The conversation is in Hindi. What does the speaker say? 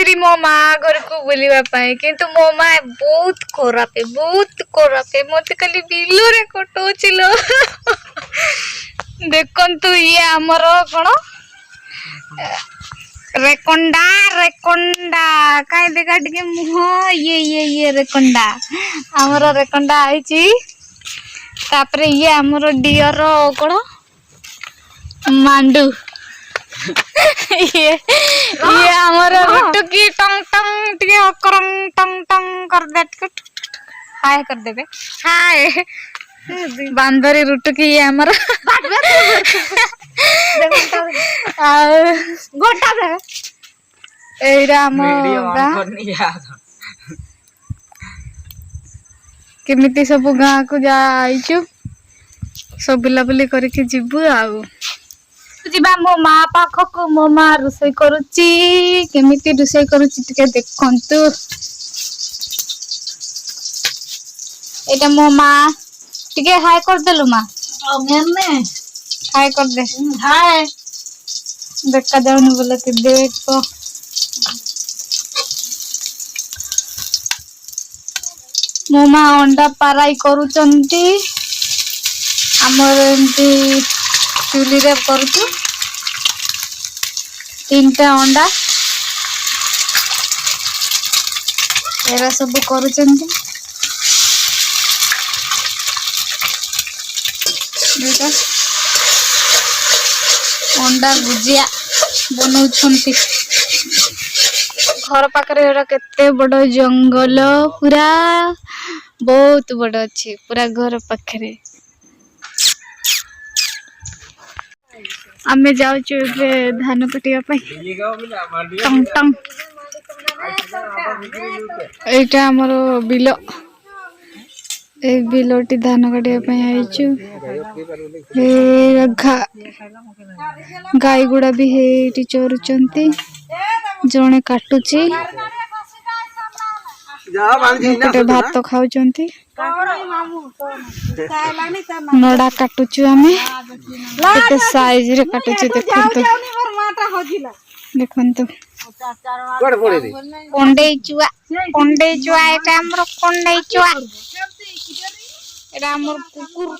जाइत्री मो माँ घर को बुलवा किंतु मो माँ बहुत खराब मत खाली बिलो रे कटोचिलो देखंतु ये हमर कोन रेकोंडा रेकोंडा काई देखा टिके मुह ये रेकोंडा हमर रेकोंडा आइची तापरे ये हमर डियर कोन मांडू ये हमारा रुटुकी टंग टंग टिके करंग टंग टंग कर दे हाय कर देबे हाय बांदरी रुटुकी ये हमारा गोटा दे एरा हम केमिति सब गाँ को जाइछु सब बुलाबुली करके जीवु आउ जीवा मो माँ पाखक मो माँ रोषे करुच्ची केमिति रोषे करुच्ची टिके देखंतु एटा मो माँ टिके हाय कर देलु माँ हाय कर दे हाय देखा जाऊनी बोला कि देखो मो माँ अंडा पाराई करूचंती हमर एमती चूली रे करूचु 3टा अंडा एरा सब करूचंती बेटा अंडा भुजिया बनौछंती घर पाखरे एरा केते बड़ जंगल पूरा बहुत बड़ अछि पूरा घर पाखरे आमे जाउछु धान कटिया टंग टंग एटा हमरो बिलो ए बिलोटी धान कटिया आइछु गाई गुड़ा भी हेटी चोरुचंती जणे काटुची गोटे भात खाउचंती नडा काटुचु आमे केते साइज रे काटुची देखंतु देखंतु कोंडे चुआ एटा हमर कोंडे चुआ एटा हमर कुकुर